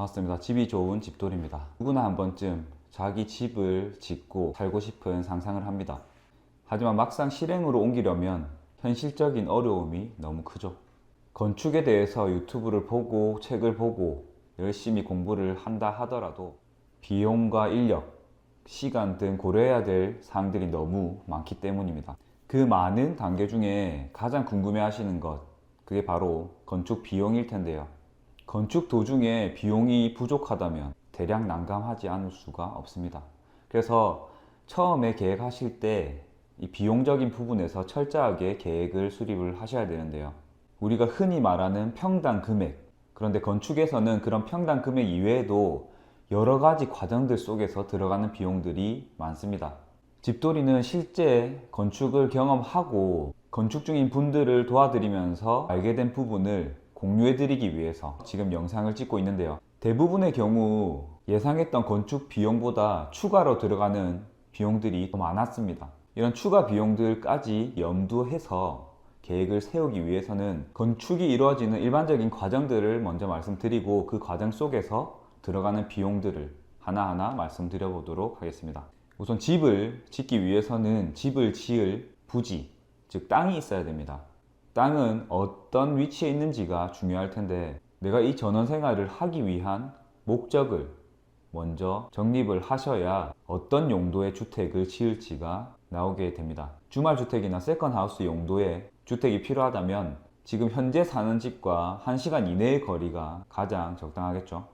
반갑습니다. 집이 좋은 집돌이입니다. 누구나 한 번쯤 자기 집을 짓고 살고 싶은 상상을 합니다. 하지만 막상 실행으로 옮기려면 현실적인 어려움이 너무 크죠. 건축에 대해서 유튜브를 보고 책을 보고 열심히 공부를 한다 하더라도 비용과 인력, 시간 등 고려해야 될 사항들이 너무 많기 때문입니다. 그 많은 단계 중에 가장 궁금해 하시는 것, 그게 바로 건축 비용일 텐데요. 건축 도중에 비용이 부족하다면 대략 난감하지 않을 수가 없습니다. 그래서 처음에 계획하실 때 이 비용적인 부분에서 철저하게 계획을 수립을 하셔야 되는데요. 우리가 흔히 말하는 평당 금액, 그런데 건축에서는 그런 평당 금액 이외에도 여러 가지 과정들 속에서 들어가는 비용들이 많습니다. 집돌이는 실제 건축을 경험하고 건축 중인 분들을 도와드리면서 알게 된 부분을 공유해드리기 위해서 지금 영상을 찍고 있는데요. 대부분의 경우 예상했던 건축 비용보다 추가로 들어가는 비용들이 더 많았습니다. 이런 추가 비용들까지 염두해서 계획을 세우기 위해서는 건축이 이루어지는 일반적인 과정들을 먼저 말씀드리고 그 과정 속에서 들어가는 비용들을 하나하나 말씀드려 보도록 하겠습니다. 우선 집을 짓기 위해서는 집을 지을 부지, 즉 땅이 있어야 됩니다. 땅은 어떤 위치에 있는지가 중요할 텐데 내가 이 전원생활을 하기 위한 목적을 먼저 정립을 하셔야 어떤 용도의 주택을 지을지가 나오게 됩니다. 주말주택이나 세컨하우스 용도의 주택이 필요하다면 지금 현재 사는 집과 1시간 이내의 거리가 가장 적당하겠죠.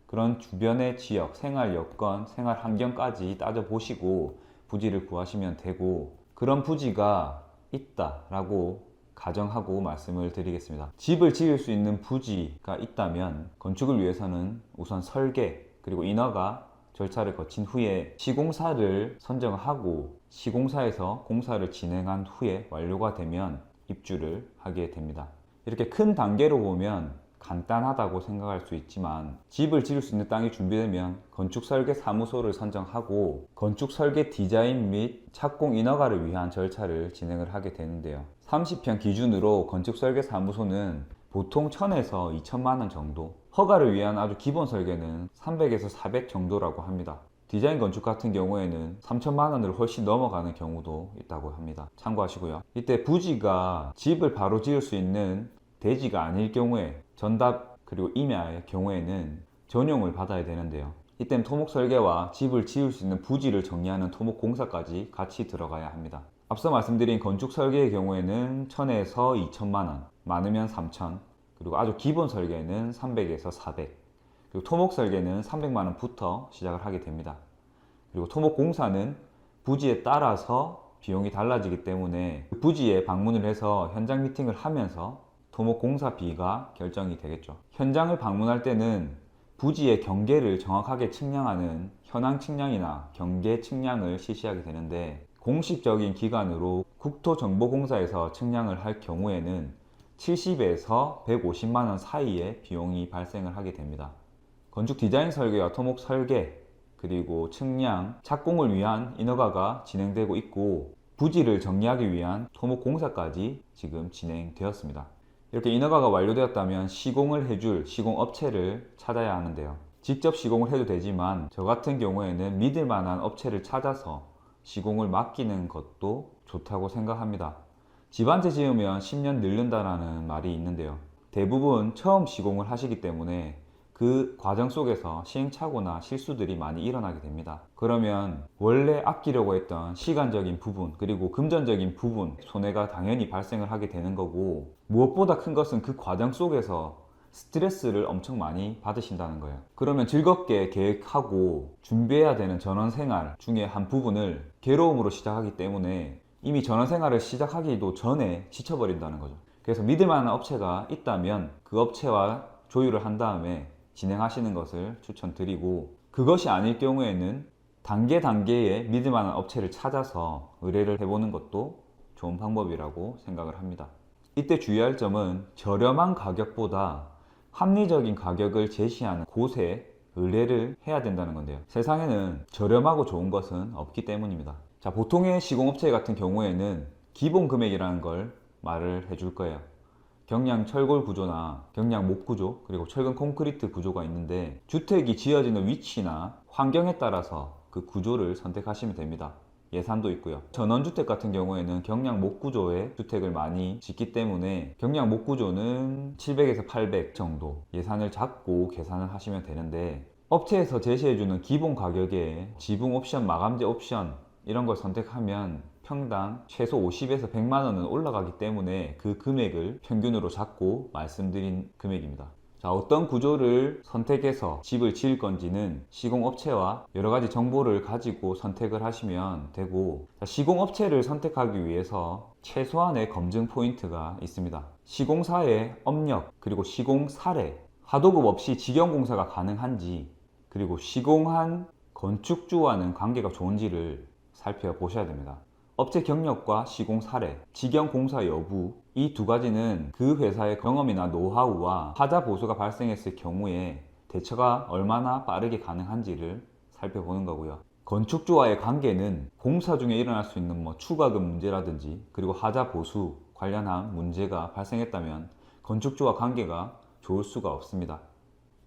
그런 주변의 지역, 생활 여건, 생활 환경까지 따져보시고 부지를 구하시면 되고, 그런 부지가 있다라고 가정하고 말씀을 드리겠습니다. 집을 지을 수 있는 부지가 있다면 건축을 위해서는 우선 설계 그리고 인허가 절차를 거친 후에 시공사를 선정하고 시공사에서 공사를 진행한 후에 완료가 되면 입주를 하게 됩니다. 이렇게 큰 단계로 보면 간단하다고 생각할 수 있지만 집을 지을 수 있는 땅이 준비되면 건축설계사무소를 선정하고 건축설계 디자인 및 착공 인허가를 위한 절차를 진행을 하게 되는데요. 30평 기준으로 건축설계사무소는 보통 1000에서 2000만 원 정도, 허가를 위한 아주 기본 설계는 300에서 400 정도라고 합니다. 디자인 건축 같은 경우에는 3천만 원을 훨씬 넘어가는 경우도 있다고 합니다. 참고하시고요. 이때 부지가 집을 바로 지을 수 있는 대지가 아닐 경우에 전답 그리고 임야의 경우에는 전용을 받아야 되는데요. 이때는 토목 설계와 집을 지을 수 있는 부지를 정리하는 토목 공사까지 같이 들어가야 합니다. 앞서 말씀드린 건축 설계의 경우에는 1000에서 2000만 원, 많으면 3000, 그리고 아주 기본 설계는 300에서 400, 그리고 토목 설계는 300만 원부터 시작을 하게 됩니다. 그리고 토목 공사는 부지에 따라서 비용이 달라지기 때문에 그 부지에 방문을 해서 현장 미팅을 하면서 토목 공사비가 결정이 되겠죠. 현장을 방문할 때는 부지의 경계를 정확하게 측량하는 현황 측량이나 경계 측량을 실시하게 되는데, 공식적인 기관으로 국토정보공사에서 측량을 할 경우에는 70에서 150만 원 사이의 비용이 발생을 하게 됩니다. 건축 디자인 설계와 토목 설계, 그리고 측량, 착공을 위한 인허가가 진행되고 있고 부지를 정리하기 위한 토목 공사까지 지금 진행되었습니다. 이렇게 인허가가 완료되었다면 시공을 해줄 시공업체를 찾아야 하는데요. 직접 시공을 해도 되지만 저 같은 경우에는 믿을 만한 업체를 찾아서 시공을 맡기는 것도 좋다고 생각합니다. 집 한 채 지으면 10년 늙는다라는 말이 있는데요. 대부분 처음 시공을 하시기 때문에 그 과정 속에서 시행착오나 실수들이 많이 일어나게 됩니다. 그러면 원래 아끼려고 했던 시간적인 부분 그리고 금전적인 부분 손해가 당연히 발생을 하게 되는 거고, 무엇보다 큰 것은 그 과정 속에서 스트레스를 엄청 많이 받으신다는 거예요. 그러면 즐겁게 계획하고 준비해야 되는 전원생활 중에 한 부분을 괴로움으로 시작하기 때문에 이미 전원생활을 시작하기도 전에 지쳐버린다는 거죠. 그래서 믿을 만한 업체가 있다면 그 업체와 조율을 한 다음에 진행하시는 것을 추천드리고, 그것이 아닐 경우에는 단계의 믿을 만한 업체를 찾아서 의뢰를 해보는 것도 좋은 방법이라고 생각을 합니다. 이때 주의할 점은 저렴한 가격보다 합리적인 가격을 제시하는 곳에 의뢰를 해야 된다는 건데요. 세상에는 저렴하고 좋은 것은 없기 때문입니다. 자, 보통의 시공업체 같은 경우에는 기본 금액이라는 걸 말을 해줄 거예요. 경량 철골 구조나 경량 목 구조, 그리고 철근 콘크리트 구조가 있는데 주택이 지어지는 위치나 환경에 따라서 그 구조를 선택하시면 됩니다. 예산도 있고요. 전원주택 같은 경우에는 경량 목 구조의 주택을 많이 짓기 때문에 경량 목 구조는 700에서 800 정도 예산을 잡고 계산을 하시면 되는데, 업체에서 제시해주는 기본 가격에 지붕 옵션, 마감재 옵션 이런 걸 선택하면 평당 최소 50에서 100만 원은 올라가기 때문에 그 금액을 평균으로 잡고 말씀드린 금액입니다. 자, 어떤 구조를 선택해서 집을 지을 건지는 시공업체와 여러 가지 정보를 가지고 선택을 하시면 되고, 자, 시공업체를 선택하기 위해서 최소한의 검증 포인트가 있습니다. 시공사의 업력, 그리고 시공 사례, 하도급 없이 직영공사가 가능한지, 그리고 시공한 건축주와는 관계가 좋은지를 살펴보셔야 됩니다. 업체 경력과 시공 사례, 직영 공사 여부, 이 두 가지는 그 회사의 경험이나 노하우와 하자 보수가 발생했을 경우에 대처가 얼마나 빠르게 가능한지를 살펴보는 거고요. 건축주와의 관계는 공사 중에 일어날 수 있는 추가금 문제라든지, 그리고 하자 보수 관련한 문제가 발생했다면 건축주와 관계가 좋을 수가 없습니다.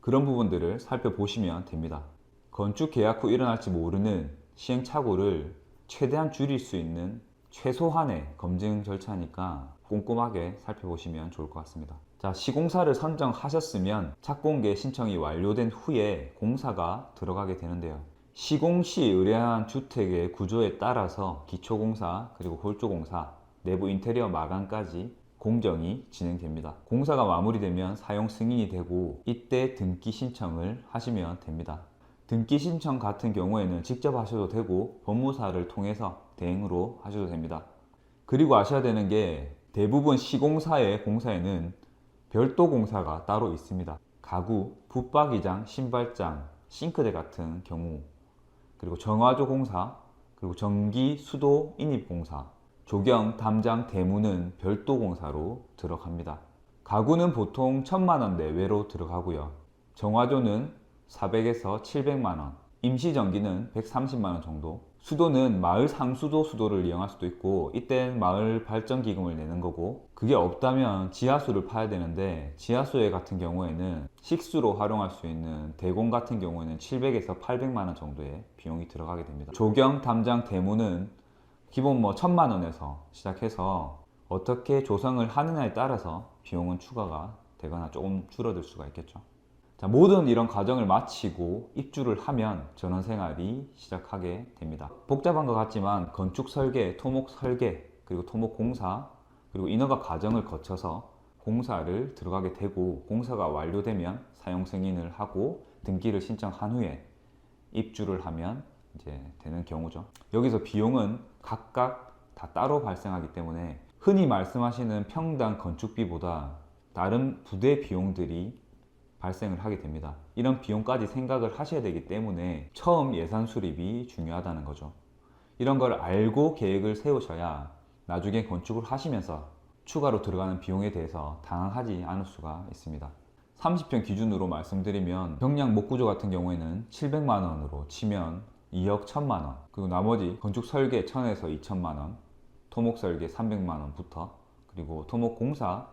그런 부분들을 살펴보시면 됩니다. 건축 계약 후 일어날지 모르는 시행착오를 최대한 줄일 수 있는 최소한의 검증 절차니까 꼼꼼하게 살펴보시면 좋을 것 같습니다. 자, 시공사를 선정하셨으면 착공계 신청이 완료된 후에 공사가 들어가게 되는데요. 시공 시 의뢰한 주택의 구조에 따라서 기초공사, 그리고 골조공사, 내부 인테리어 마감까지 공정이 진행됩니다. 공사가 마무리되면 사용 승인이 되고 이때 등기 신청을 하시면 됩니다. 등기 신청 같은 경우에는 직접 하셔도 되고 법무사를 통해서 대행으로 하셔도 됩니다. 그리고 아셔야 되는 게, 대부분 시공사의 공사에는 별도 공사가 따로 있습니다. 가구, 붙박이장, 신발장, 싱크대 같은 경우, 그리고 정화조 공사, 그리고 전기, 수도, 인입 공사, 조경, 담장, 대무는 별도 공사로 들어갑니다. 가구는 보통 1000만 원 내외로 들어가고요. 정화조는 400에서 700만 원, 임시전기는 130만 원 정도, 수도는 마을 상수도 수도를 이용할 수도 있고 이때는 마을 발전기금을 내는 거고, 그게 없다면 지하수를 파야 되는데 지하수에 같은 경우에는 식수로 활용할 수 있는 대공 같은 경우에는 700에서 800만 원 정도의 비용이 들어가게 됩니다. 조경, 담장, 대무는 기본 1000만 원에서 시작해서 어떻게 조성을 하느냐에 따라서 비용은 추가가 되거나 조금 줄어들 수가 있겠죠. 자, 모든 이런 과정을 마치고 입주를 하면 전원생활이 시작하게 됩니다. 복잡한 것 같지만 건축 설계, 토목 설계, 그리고 토목 공사, 그리고 인허가 과정을 거쳐서 공사를 들어가게 되고, 공사가 완료되면 사용 승인을 하고 등기를 신청한 후에 입주를 하면 이제 되는 경우죠. 여기서 비용은 각각 다 따로 발생하기 때문에 흔히 말씀하시는 평당 건축비보다 다른 부대 비용들이 발생을 하게 됩니다. 이런 비용까지 생각을 하셔야 되기 때문에 처음 예산 수립이 중요하다는 거죠. 이런 걸 알고 계획을 세우셔야 나중에 건축을 하시면서 추가로 들어가는 비용에 대해서 당황하지 않을 수가 있습니다. 30평 기준으로 말씀드리면 경량 목구조 같은 경우에는 700만 원으로 치면 2억 1000만 원, 그리고 나머지 건축 설계 1000에서 2000만 원, 토목 설계 300만 원부터, 그리고 토목 공사는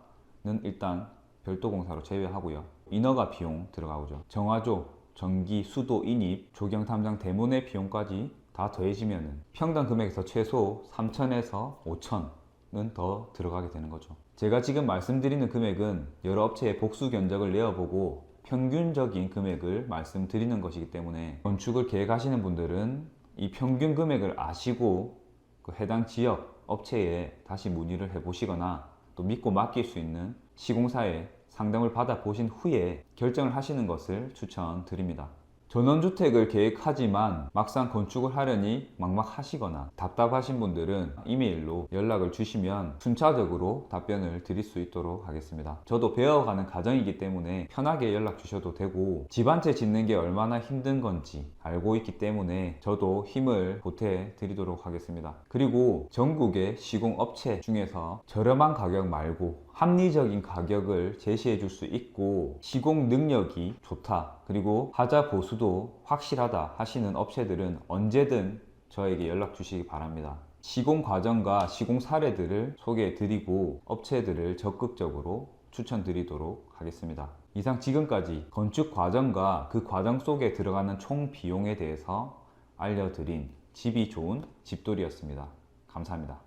일단 별도 공사로 제외하고요. 인허가 비용 들어가고죠. 정화조, 전기, 수도, 인입, 조경, 담장, 대문의 비용까지 다 더해지면 평당 금액에서 최소 3000에서 5000은 더 들어가게 되는 거죠. 제가 지금 말씀드리는 금액은 여러 업체의 복수 견적을 내어보고 평균적인 금액을 말씀드리는 것이기 때문에 건축을 계획하시는 분들은 이 평균 금액을 아시고 그 해당 지역 업체에 다시 문의를 해보시거나 또 믿고 맡길 수 있는 시공사에 상담을 받아 보신 후에 결정을 하시는 것을 추천드립니다. 전원주택을 계획하지만 막상 건축을 하려니 막막하시거나 답답하신 분들은 이메일로 연락을 주시면 순차적으로 답변을 드릴 수 있도록 하겠습니다. 저도 배워가는 과정이기 때문에 편하게 연락 주셔도 되고, 집 한 채 짓는 게 얼마나 힘든 건지 알고 있기 때문에 저도 힘을 보태 드리도록 하겠습니다. 그리고 전국의 시공업체 중에서 저렴한 가격 말고 합리적인 가격을 제시해 줄 수 있고 시공 능력이 좋다, 그리고 하자 보수도 확실하다 하시는 업체들은 언제든 저에게 연락 주시기 바랍니다. 시공 과정과 시공 사례들을 소개해 드리고 업체들을 적극적으로 추천드리도록 하겠습니다. 이상 지금까지 건축 과정과 그 과정 속에 들어가는 총 비용에 대해서 알려드린 집이 좋은 집돌이였습니다. 감사합니다.